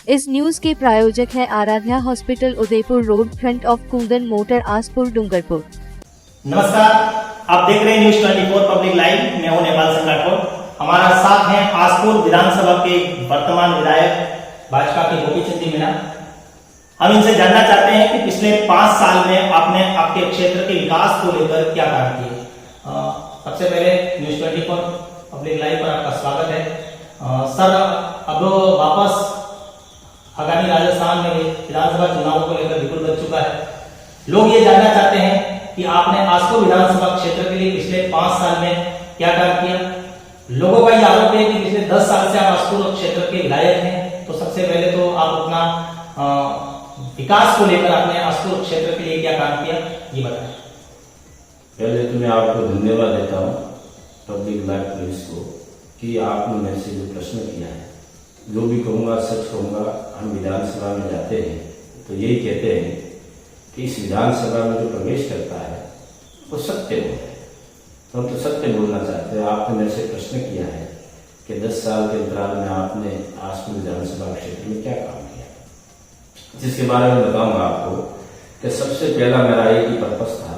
इस न्यूज के प्रायोजक है Aaradhya hospital, Udaipur road, front of Kundan motor, Aspur, Dungarpur. नमस्कार, आप देख रहे हैं न्यूज 24 पब्लिक लाइव। मैं हूं नेपाल सिंह राठौर। हमारा साथ हैं आसपुर विधानसभा के वर्तमान विधायक भाजपा के गोपीचंद जी मीणा। हम इनसे जानना चाहते हैं कि पिछले 5 साल में आपने आपके क्षेत्र के विकास को लेकर क्या काम किए। सबसे पहले न्यूज 24 पब्लिक लाइव पर आपका स्वागत है। सर, अब वापस आगामी राजस्थान में विधानसभा चुनाव को लेकर बिल्कुल बच चुका है। लोग ये जानना चाहते हैं कि आपने आसपुर विधानसभा क्षेत्र के लिए पिछले 5 साल में क्या कार्य किया। लोगों का ये आरोप है कि पिछले 10 साल से आप आसपुर क्षेत्र के विधायक हैं, तो सबसे पहले तो आप अपना विकास को लेकर आपने आसपुर क्षेत्र के लिए क्या काम किया, ये बताएं। पहले तो मैं आपको धन्यवाद देता हूँ पब्लिक लाइव पुलिस को कि आपने मेरे से जो प्रश्न किया है, जो भी कहूँगा सच कहूँगा। हम विधानसभा में जाते हैं तो यही कहते हैं कि इस विधानसभा में जो प्रवेश करता है वो सत्य बोलता है, तो हम तो सत्य बोलना चाहते हैं। आपने मेरे से प्रश्न किया है कि 10 साल के अंतराल में आपने आसपुर विधानसभा क्षेत्र में क्या काम किया, जिसके बारे में बताऊंगा आपको कि सबसे पहला मेरा एक ही पर्पस था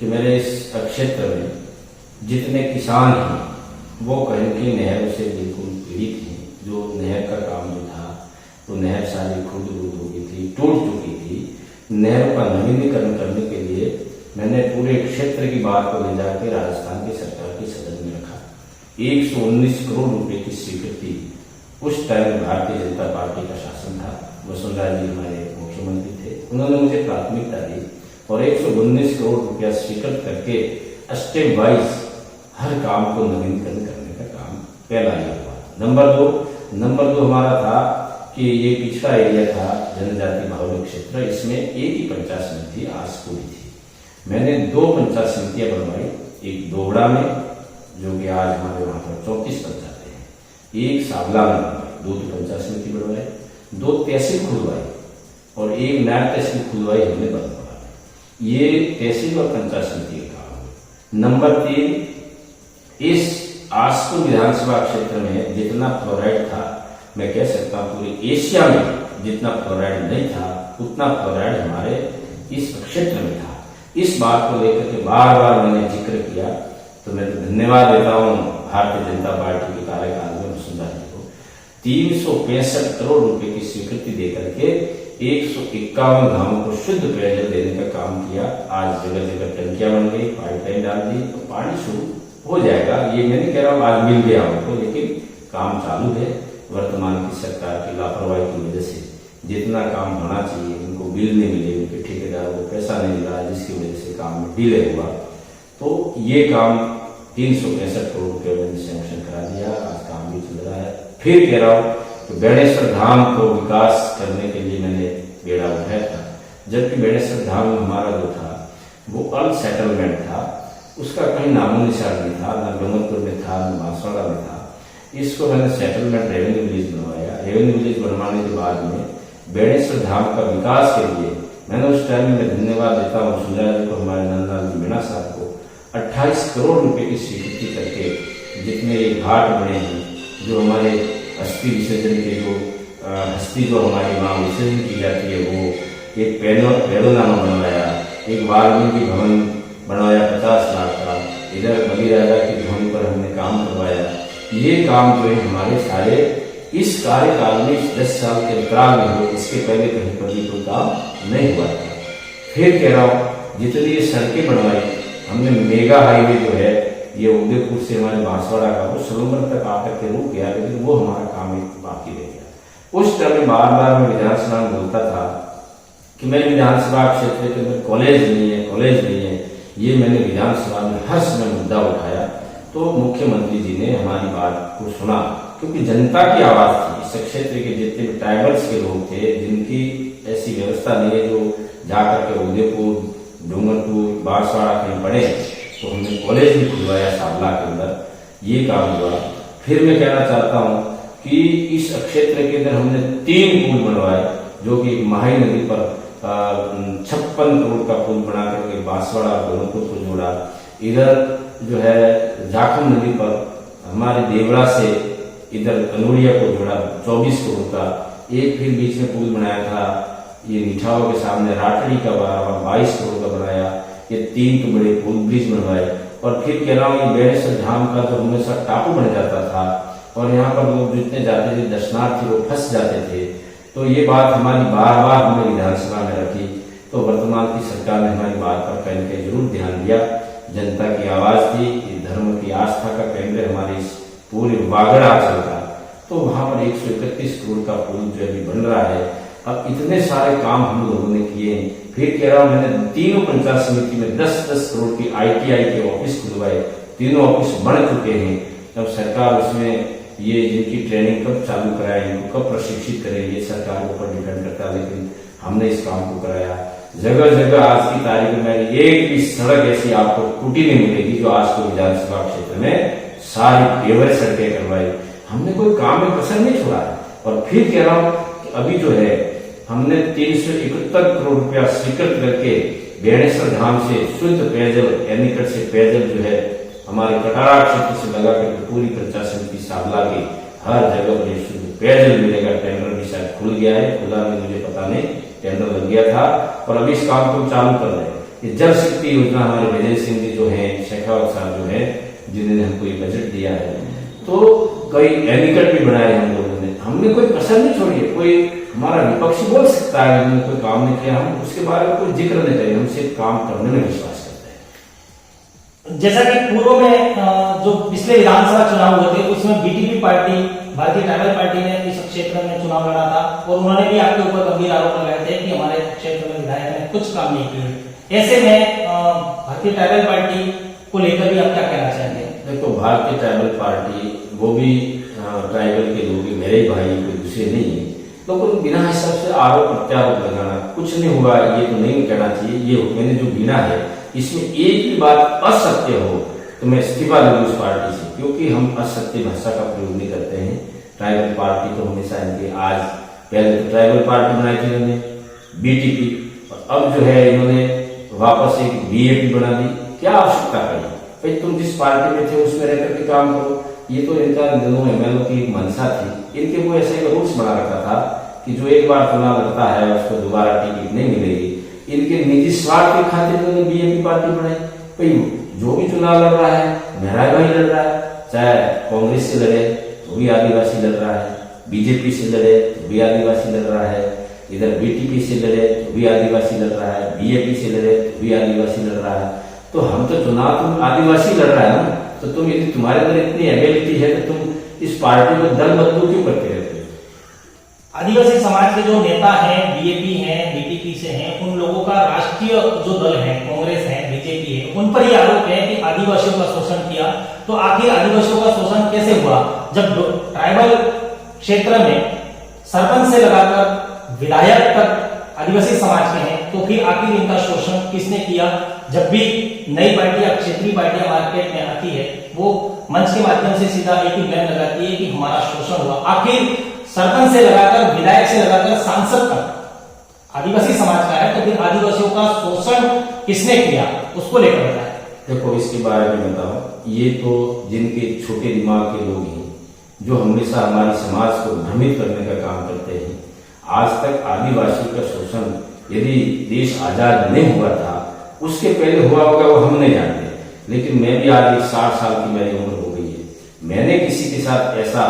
कि मेरे इस क्षेत्र में जितने किसान हैं वो कहीं की नहर से बिल्कुल पीड़ित हैं। जो नहर का काम जो था वो नहर सारी खुद हो गई थी, टूट चुकी थी। नहरों का नवीनीकरण करने के लिए मैंने पूरे क्षेत्र की बात को ले जाकर राजस्थान की सरकार के सदन में रखा। 119 करोड़ रुपए की स्वीकृति उस टाइम भारतीय जनता पार्टी का शासन था। वसुंधरा जी हमारे मुख्यमंत्री थे, उन्होंने मुझे प्राथमिकता दी और 119 करोड़ रुपया स्वीकृत करके स्टेप वाइज हर काम को नवीनीकरण करने का काम पहला ही हुआ। नंबर दो हमारा था कि ये पिछड़ा एरिया था, जनजाति बाहुल्य क्षेत्र, इसमें एक ही पंचायत समिति आसपुर थी। मैंने 2 पंचायत समितियां बनवाई, एक दोबड़ा में जो कि आज हमारे वहां पर 34 पंचायतें हैं, एक सावला में बनवाई, 2 पंचायत समिति बनवाई, 2 तहसील खुलवाई और एक नायब तहसील खुलवाई हमने बनवाया। ये तहसील और पंचायत समिति का काम है। नंबर 3, इस आसपुर विधानसभा क्षेत्र में जितना फ्लोराइड था, मैं कह सकता हूं पूरे एशिया में जितना फ्लोराइड नहीं था उतना फ्लोराइड हमारे इस क्षेत्र में था। इस बात को लेकर के बार बार मैंने जिक्र किया, तो मैं धन्यवाद देता हूं भारतीय जनता पार्टी के कार्यकाल में वसुंधरा जी को 365 करोड़ रुपए की स्वीकृति देकर के 151 गांवों को शुद्ध पेयजल देने का काम किया। आज जगह जगह टंकियां बन गई, पाइपलाइन डाल दी, तो पानी शुरू हो जाएगा। ये मैं नहीं कह रहा हूँ आज मिल गया हमको, लेकिन काम चालू है। वर्तमान की सरकार की लापरवाही की वजह से जितना काम होना चाहिए उनको बिल नहीं मिले, उनके ठेकेदार को पैसा नहीं मिला, जिसकी वजह से काम में डिले हुआ। तो ये काम 365 करोड़ रुपये मैंने सैंक्शन करा दिया, आज काम भी चल रहा है। फिर कह रहा हूँ तो बेणेश्वर धाम को विकास करने के लिए मैंने बेड़ा उठाया था, जबकि बेणेश्वर धाम हमारा जो था वो अनसेटलमेंट था, उसका कहीं नामो निशान नहीं था, न डूंगरपुर में था न बांसवाड़ा में था। इसको मैंने सेटलमेंट रेवेन्यू विलेज बनवाया। रेवेन्यू विलेज बनवाने के बाद में बेणेश्वर धाम का विकास के लिए मैंने उस टाइम में धन्यवाद देता हूँ सुंदरा जी को, हमारे नंदलाल जी मीणा साहब को, 28 करोड़ रुपए की स्वीकृति करके जितने ये घाट बने हैं, जो हमारे अस्थि विसर्जन के जो अस्थि जो हमारी वहाँ विसर्जन की जाती है, वो एक पैरोनामा बनवाया, एक वाल्मीकि भवन बनवाया 50 लाख का, इधर बलिराजा की भूमि पर हमने काम करवाया। ये काम जो है हमारे सारे इस कार्यकाल में 10 साल के अंतराल में हुए, इसके पहले कहीं पर भी कोई काम नहीं हुआ था। फिर कह रहा हूँ जितनी ये सड़कें बनवाई हमने, मेगा हाईवे जो है ये उदयपुर से हमारे बांसवाड़ा का वो सलोमर तक आकर के रुक गया, लेकिन वो हमारा काम एक बाकी रह गया। उस टाइम बार बार मैं विधानसभा में बोलता था कि मेरे विधानसभा क्षेत्र के अंदर कॉलेज नहीं है। ये मैंने विधानसभा में हर समय मुद्दा उठाया, तो मुख्यमंत्री जी ने हमारी बात को सुना, क्योंकि जनता की आवाज थी। इस क्षेत्र के जितने भी ट्राइबल्स के लोग थे, जिनकी ऐसी व्यवस्था नहीं है जो जाकर के उदयपुर, डूंगरपुर, बांसवाड़ा कहीं पड़े, तो हमने कॉलेज भी खुलवाया सावला के अंदर। ये काम हुआ। फिर मैं कहना चाहता हूँ कि इस क्षेत्र के अंदर हमने 3 पुल बनवाए, जो कि माही नदी पर 56 करोड़ का पुल बना करके बांसवाड़ा और डूंगरपुर को जोड़ा। इधर जो है जाखम नदी पर हमारे देवड़ा से इधर अनोड़िया को जोड़ा 24 करोड़ का एक फिर बीच में पुल बनाया था ये निठाव के सामने राटड़ी का 22 करोड़ का बनाया, ये 3 तो बड़े पुल ब्रिज बनवाए। और फिर कह रहा हूँ ये बेणेश्वर धाम का तो हमेशा टापू बन जाता था और यहाँ पर लोग जितने जाते थे दर्शनार्थी वो फंस जाते थे। तो ये बात हमारी बार बार हमने विधानसभा में रखी, तो वर्तमान की सरकार ने हमारी बात पर कहीं ना कहीं जरूर ध्यान दिया। जनता की आवाज थी कि धर्म की आस्था का केंद्र हमारे इस पूरे वागड़ अंचल का, तो वहां पर 131 करोड़ का पुल जो अभी बन रहा है। अब इतने सारे काम हम लोगों ने किए हैं। फिर कह रहा हूं मैंने तीनों पंचायत समिति में 10-10 करोड़ की ITI के ऑफिस खुलवाए, तीनों ऑफिस बन चुके हैं। अब सरकार उसमें ये जिनकी ट्रेनिंग कब चालू कराए, इनको कब प्रशिक्षित करे, ये सरकार के ऊपर डिपेंड करता है, लेकिन हमने इस काम को कराया। जगह जगह आज की तारीख में एक भी सड़क ऐसी आपको टूटी नहीं मिलेगी जो आज को विधानसभा क्षेत्र में सारी पेवर सड़कें करवाई। हमने कोई काम में कसर नहीं छोड़ा है। और फिर कह रहा हूं कि अभी जो है हमने 371 करोड़ रुपया स्वीकृत करके बेणेश्वर धाम से शुद्ध पेयजल एनीकट से पेयजल जो है हमारे कटारा क्षेत्र से लगा कर पूरी पंचायत समिति साबला की हर जगह पर शुद्ध पेयजल मिलेगा। टेंडर भी शायद खुल गया है, खुला नहीं मुझे पता नहीं, टेंडर लग गया था और अभी इस काम को चालू कर रहे हैं। ये जल शक्ति योजना हमारे विजय सिंह जी जो है, शेखावत साहब जो है, जिन्होंने हमको ये बजट दिया है, तो कई एनीकट भी बनाए हम लोगों ने। हमने कोई कसर नहीं छोड़ी है। कोई हमारा विपक्षी बोल सकता है हमने कोई काम नहीं किया, हम उसके बारे में कोई जिक्र नहीं करें, हम सिर्फ काम करने में विश्वास करते हैं। जैसा कि पूर्व में जो पिछले विधानसभा चुनाव हुए थे उसमें बीटीपी पार्टी, भारतीय ट्राइबल पार्टी ने इस क्षेत्र में चुनाव लड़ा था और उन्होंने भी आपके ऊपर गंभीर आरोप लगाए थे कि हमारे क्षेत्र में विधायक ने कुछ काम नहीं किए। ऐसे में भारतीय ट्राइबल पार्टी को लेकर भी आप क्या कहना चाहेंगे? देखो, भारतीय ट्राइबल पार्टी वो भी ट्राइबल के लोग, मेरे ही भाई, कोई दूसरे नहीं है। तो बिना हिसाब से आरोप प्रत्यारोप लगाना, कुछ नहीं हुआ ये तो नहीं कहना चाहिए। ये मैंने जो गिना है इसमें एक भी बात असत्य हो तो मैं इस्तीफा दूंगा उस पार्टी से, क्योंकि हम असत्य भाषा का प्रयोग नहीं करते हैं। ट्राइबल पार्टी तो हमेशा इनके, आज पहले तो ट्राइबल पार्टी बनाई थी इन्होंने BTP, और अब जो है इन्होंने वापस एक BAP बना दी। क्या आवश्यकता पड़ी भाई? तुम जिस पार्टी में थे उसमें रहकर के काम करो। ये तो इनका दोनों MLO की एक मंशा थी। इनके वो ऐसे एक रूल्स बना रखा था कि जो एक बार चुनाव लड़ता है उसको दोबारा टिकट नहीं मिलेगी। इनके निजी स्वार्थ के खातिर उन्होंने BAP पार्टी बनाई। भाई जो भी चुनाव लड़ रहा है, मेरा भाई लड़ रहा है, चाहे कांग्रेस से लड़े तो भी आदिवासी लड़ रहा है, BJP से लड़े तो भी आदिवासी लड़ रहा है, इधर BTP से लड़े तो भी आदिवासी लड़ रहा है, BAP से लड़े तो भी आदिवासी लड़ रहा है। तो हम तो चुनाव, तुम आदिवासी लड़ रहा है ना, तो तुम यदि तुम्हारे अंदर इतनी एबिलिटी है तो तुम इस पार्टी को दल बदलू क्यों करते रहते हो? आदिवासी समाज के जो नेता हैं, BAP हैं, BTP से हैं, उन लोगों का राष्ट्रीय जो दल है, कांग्रेस है, BJP है, उन पर यह आरोप है कि आदिवासियों का शोषण किया। तो आखिर आदिवासियों का शोषण कैसे हुआ? जब ट्राइबल क्षेत्र में सरपंच से लगाकर विधायक तक आदिवासी समाज के हैं, तो फिर आखिर इनका शोषण किसने किया? जब भी नई पार्टी या क्षेत्रीय पार्टियां मार्केट में आती है, वो मंच के माध्यम से सीधा एक ही बयान लगाती है कि हमारा शोषण हुआ। आखिर सरपंच से लगाकर, विधायक से लगाकर सांसद तक आदिवासी समाज का है, तो फिर आदिवासियों का शोषण किसने किया, उसको लेकर बताएं। देखो, इसके बारे में बताओ, ये तो जिनके छोटे दिमाग के लोग हैं, जो हमेशा हमारे समाज को भ्रमित करने का काम करते हैं। आज तक आदिवासी का शोषण, यदि देश आजाद नहीं हुआ था, उसके पहले हुआ होगा वो हम नहीं जानते। लेकिन मैं भी आज 60 साल की मेरी उम्र हो गई है, मैंने किसी के साथ ऐसा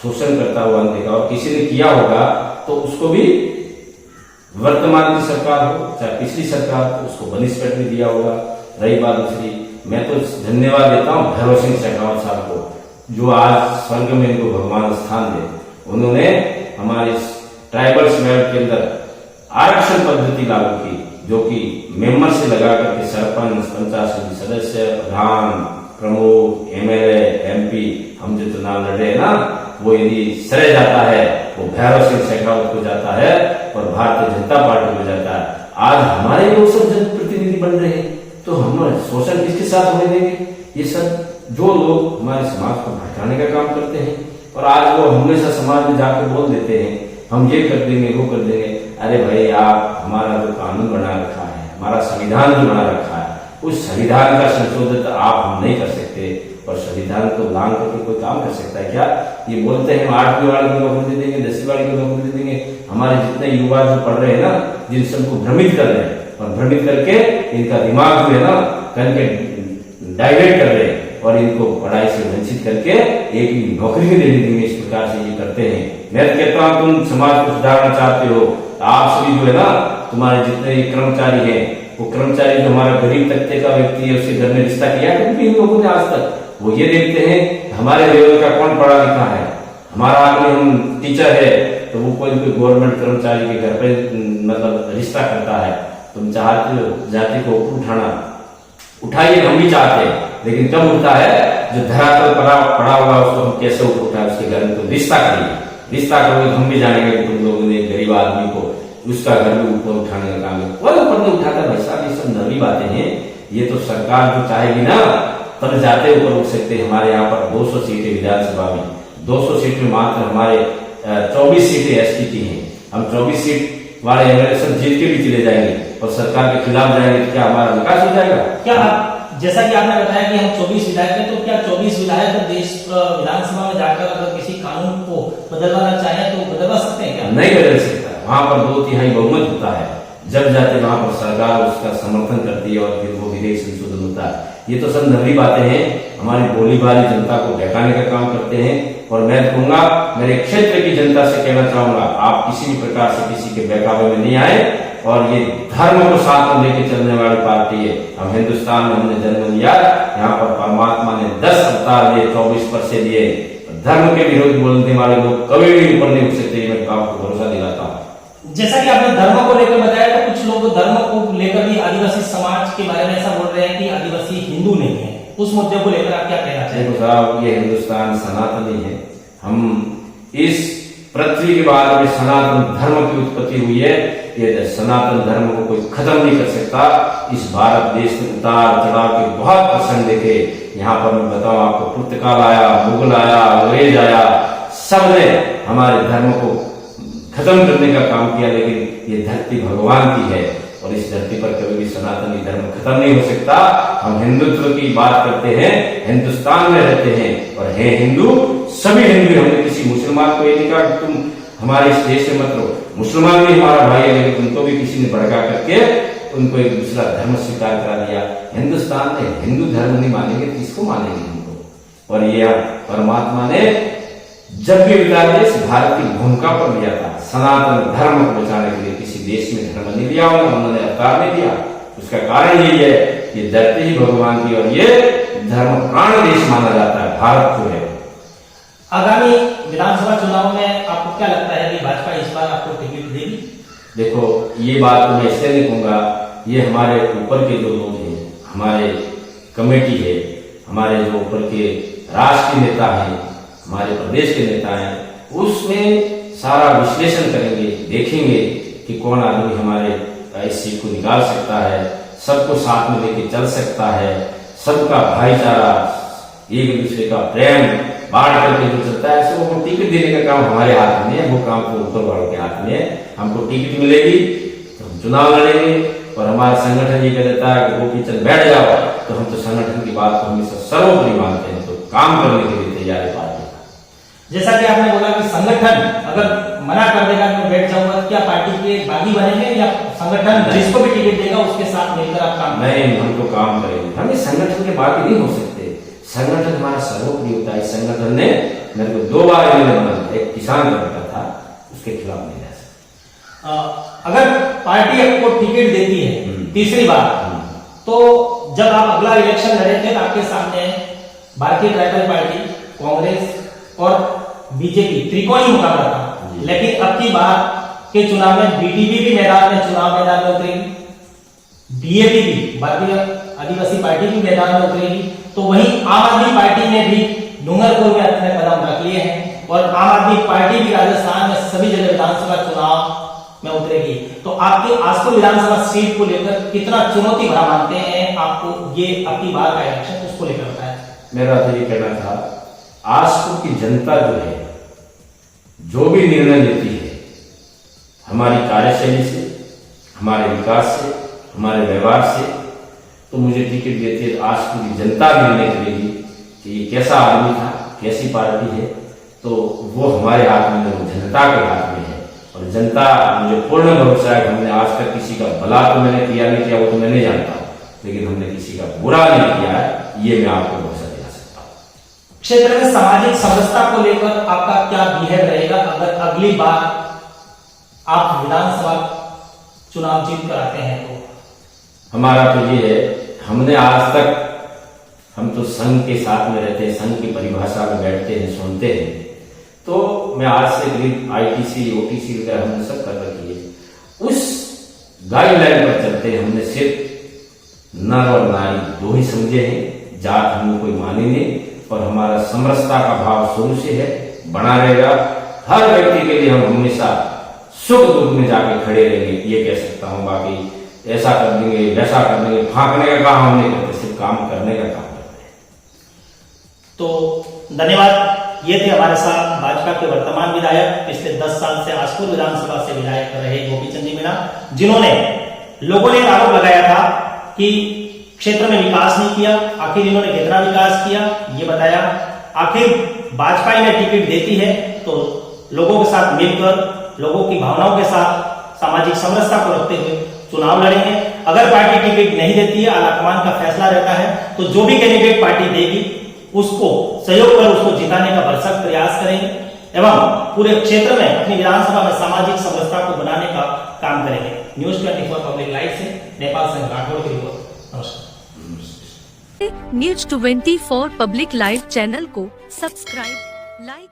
शोषण करता हुआ नहीं देखा, और किसी ने किया होगा तो उसको भी वर्तमान की सरकार हो चाहे पिछली सरकार, तो उसको पनिशमेंट भी दिया होगा। रही बात दूसरी, मैं तो धन्यवाद देता हूँ भैरव सिंह शेखावत साहब को, जो आज स्वर्ग में इनको भगवान स्थान दे। उन्होंने हमारे ट्राइबल्स मेल्ट के अंदर आरक्षण पद्धति लागू की, जो कि मेंबर से लगा करके सरपंच, पंचायत समिति सदस्य, प्रधान, प्रमुख, MLA, MP, हम जो चुनाव लड़े ना, वो यदि सरे जाता है वो भैरव सिंह शेखावत को जाता है और भारतीय जनता पार्टी को जाता है। आज हमारे लोग सब जनप्रतिनिधि बन रहे हैं, तो हम शोषण किसके साथ होने देंगे? ये सब जो लोग हमारे समाज को भटकाने का काम करते हैं, और आज वो हमेशा समाज में जाकर बोल देते हैं हम ये कर देंगे, वो कर देंगे। अरे भाई, आप हमारा जो कानून बना रखा है, हमारा संविधान जो बना रखा है, उस संविधान का संशोधन आप हम नहीं कर सकते, और संविधान को लांग करके कोई काम कर सकता है क्या? ये बोलते हैं हम 8वीं वाले को नौकरी दे देंगे, 10वीं वाले को नौकरी दे देंगे। हमारे जितने युवा जो पढ़ रहे हैं ना, जिन सबको भ्रमित कर रहे हैं, और भ्रमित करके इनका दिमाग जो है ना करके डाइवर्ट कर रहे हैं, और इनको पढ़ाई से वंचित करके एक नौकरी भी नहीं देंगे। इस प्रकार से ये करते हैं। मैं कहता हूँ तुम समाज को सुधारना चाहते हो, आप सभी जो है ना, तुम्हारे जितने कर्मचारी हैं, वो कर्मचारी जो हमारा गरीब तबके का व्यक्ति है, उसके घर में रिश्ता किया क्योंकि इन लोगों ने आज तक वो ये देखते हैं हमारे लेवल का कौन पढ़ा लिखा है। हमारा आदमी हम टीचर है तो वो कोई गवर्नमेंट कर्मचारी के घर पे मतलब रिश्ता करता है। तुम चाहते हो जाति को उठाना, उठाइए, हम भी चाहते हैं, लेकिन कब उठता है जो धरातल पड़ा होगा उसको हम कैसे उठाए, उसके घर में तुम रिश्ता करिए, रिश्ता करोगे हम भी जानेंगे कि तुम लोगों ने गरीब आदमी को उसका घर में ऊपर उठाने का काम है। वो ऊपर नहीं उठाता भाई साहब, ये सब नवी बातें हैं। ये तो सरकार जो चाहेगी ना तब जाते ऊपर उठ सकते हैं। हमारे यहाँ पर 200 सीटें विधानसभा में, 200 सीट में मात्र हमारे 24 सीटें एसटी की हैं। हम 24 सीट वाले एमएलए सब जीत के भी चले जाएंगे और सरकार के खिलाफ जाएंगे तो क्या हमारा विकास हो जाएगा? क्या जैसा कि आपने बताया कि हम 24 विधायक हैं, तो क्या 24 विधायक देश विधानसभा में जाकर अगर किसी कानून को बदलवाना चाहे तो बदलवा सकते हैं क्या? नहीं बदल सकता। वहां पर 2/3 बहुमत होता है, जब जाते वहां पर सरकार उसका समर्थन करती है और फिर वो विधेयक संशोधन होता है। ये तो सब नवी बातें हैं, हमारी बोली बाली जनता को बहकाने का काम करते हैं। और मैं कहूंगा, मेरे क्षेत्र की जनता से कहना चाहूंगा, आप किसी भी प्रकार से किसी के बहकावे में नहीं आए, और ये धर्म को साथ में लेके चलने वाली पार्टी है। हम हिंदुस्तान में हमने जन्म लिया, यहाँ पर परमात्मा ने 10 अवतार दिए, 24 वर्ष दिए। धर्म के विरोध बोलने वाले लोग कभी भी ऊपर नहीं उठ सकते, मैं आपको भरोसा दिलाता हूँ। जैसा कि आपने धर्म को लेकर बताया, तो कुछ लोग धर्म को लेकर भी आदिवासी समाज के बारे में ऐसा बोल रहे हैं कि आदिवासी हिंदू नहीं है। उस मुद्दे को लेकर आप क्या कहना चाहेंगे? देखो साहब, ये हिंदुस्तान सनातनी है। हम इस पृथ्वी के बाद में सनातन धर्म की उत्पत्ति हुई है। ये सनातन धर्म को कोई खत्म नहीं कर सकता। इस भारत देश में उतार चढ़ाव के बहुत प्रसंग देखे। यहाँ पर मैं बताऊं आपको, पुर्तगाल आया, मुगल आया, अंग्रेज आया, सबने हमारे धर्म को खत्म करने का काम किया, लेकिन ये धरती भगवान की है और इस धरती पर कभी भी सनातनी धर्म खत्म नहीं हो सकता। हम हिंदुत्व की बात करते हैं, हिंदुस्तान में रहते हैं और हैं हिंदू, सभी हिंदू। हमने किसी मुसलमान को ये नहीं कहा कि तुम हमारे इस देश से मत रहो, मुसलमान भी हमारा भाई है, लेकिन उनको भी किसी ने भड़का करके उनको एक दूसरा धर्म स्वीकार करा दिया। हिंदुस्तान में हिंदू धर्म नहीं मानेंगे, किसको मानेंगे उनको? और ये परमात्मा ने जब भी विचार देश भारत की भूमिका पर लिया था, सनातन धर्म को बचाने के लिए किसी देश में धर्म नहीं लिया, उन्होंने अवतार नहीं दिया। उसका कारण यही है, ये धरती ही भगवान की और ये धर्म प्राण देश माना जाता है भारत जो है। आगामी विधानसभा चुनाव में आपको क्या लगता है कि भाजपा इस बार आपको टिकट देगी? देखो, ये बात मैं इसलिए नहीं कहूंगा, ये हमारे ऊपर के जो लोग हैं, हमारे कमेटी है, हमारे जो ऊपर के राष्ट्रीय नेता हैं, हमारे प्रदेश के नेता हैं, उसमें सारा विश्लेषण करेंगे, देखेंगे कि कौन आदमी हमारे इस सीट को निकाल सकता है, सबको साथ में लेके चल सकता है, सबका भाईचारा, एक दूसरे का प्रेम बांट करके जो चलता है, ऐसे वो टिकट देने का काम हमारे हाथ में है, वो काम तो ऊपर वालों के हाथ में है। हमको टिकट मिलेगी तो हम चुनाव लड़ेंगे, और हमारा संगठन ये कह देता है कि गोपी चंद बैठ जाओ, तो हम तो संगठन की बात को हमेशा सर्वोपरि मानते हैं, तो काम करने के लिए तैयार है पार्टी। जैसा कि आपने बोला कि संगठन अगर मना कर देगा कि मैं बैठ जाऊंगा, क्या पार्टी के बागी बनेंगे या संगठन जिसको भी टिकट देगा उसके साथ मिलकर आप काम? नहीं, हम तो काम करेंगे, हम इस संगठन के बागी नहीं हो सकते। संगठन हमारा सर्वोपरि होता है। संगठन ने मेरे को 2 बार एक किसान लड़का था, उसके खिलाफ नहीं जा सकता। अगर पार्टी आपको टिकट देती है तीसरी बार, तो जब आप अगला इलेक्शन लड़े थे, आपके सामने भारतीय ट्राइबल पार्टी, कांग्रेस और बीजेपी त्रिकोणीय मुकाबला था, लेकिन अब की बार के चुनाव में बीटीपी भी मैदान में उतरेगी, बीएपी भी, भारतीय आदिवासी पार्टी भी मैदान में उतरेगी। तो वहीं आम आदमी पार्टी ने भी डूंगरपुर में अपने कदम रख लिए हैं और आम आदमी पार्टी भी राजस्थान में सभी जगह विधानसभा चुनाव में उतरेगी। तो आपके आसपुर विधानसभा सीट को लेकर कितना चुनौती भरा मानते हैं आपको ये आपकी बार का इलेक्शन, उसको लेकर बताएं। मेरा तो ये कहना था, आसपुर की जनता जो है, जो भी निर्णय लेती है, हमारी कार्यशैली से, हमारे विकास से, हमारे व्यवहार से, तो मुझे टिकट देते आज पूरी जनता भी निर्णय करेगी कि ये कैसा आदमी था, कैसी पार्टी है। तो वो हमारे हाथ में नहीं, जनता के हाथ में है। और जनता, मुझे पूर्ण भरोसा है, हमने आज तक किसी का भला तो मैंने किया नहीं किया वो तो मैं नहीं जानता, लेकिन हमने किसी का बुरा नहीं किया है, ये मैं आपको भरोसा दिला सकता हूँ। क्षेत्र में सामाजिक समरसता को लेकर आपका क्या बिहेव रहेगा अगर अगली बार आप विधानसभा चुनाव जीत कर आते हैं तो? हमारा तो ये है, हमने आज तक, हम तो संघ के साथ में रहते हैं, संघ की परिभाषा में बैठते हैं, सुनते हैं। तो मैं आज से करीब ITC OTC वगैरह हमने सब कर रखी है, उस गाइडलाइन पर चलते हैं। हमने सिर्फ नर और नारी दो ही समझे हैं, जात हमने कोई मानी नहीं। और हमारा समरसता का भाव शुरू से है, बना रहेगा। हर व्यक्ति के लिए हम हमेशा सुख दुख में जाके खड़े रहेंगे, ये कह सकता हूँ। बाकी ऐसा कर देंगे, वैसा कर देंगे, फांकने का काम हम नहीं करते, सिर्फ काम करने का काम करते हैं। तो धन्यवाद। ये थे हमारे साथ भाजपा के वर्तमान विधायक, पिछले 10 साल से आसपुर विधानसभा से विधायक रहे गोपीचंद जी मीणा, जिन्होंने, लोगों ने आरोप लगाया था कि क्षेत्र में विकास नहीं किया। आखिर इन्होंने कितना विकास किया ये बताया। आखिर भाजपा इन्हें टिकट देती है तो लोगों के साथ मिलकर, लोगों की भावनाओं के साथ सामाजिक समरसता को रखते हुए चुनाव लड़ेंगे। अगर पार्टी टिकट नहीं देती है, आलाकमान का फैसला रहता है, तो जो भी कैंडिडेट पार्टी देगी उसको सहयोग कर उसको जिताने का भरसक प्रयास करेंगे एवं पूरे क्षेत्र में अपनी विधानसभा में सामाजिक समरसता को बनाने का काम करेंगे। न्यूज 24 पब्लिक लाइव से नेपाल संघ राठौड़ की रिपोर्ट। नमस्कार। न्यूज 24 पब्लिक लाइव चैनल को सब्सक्राइब, लाइक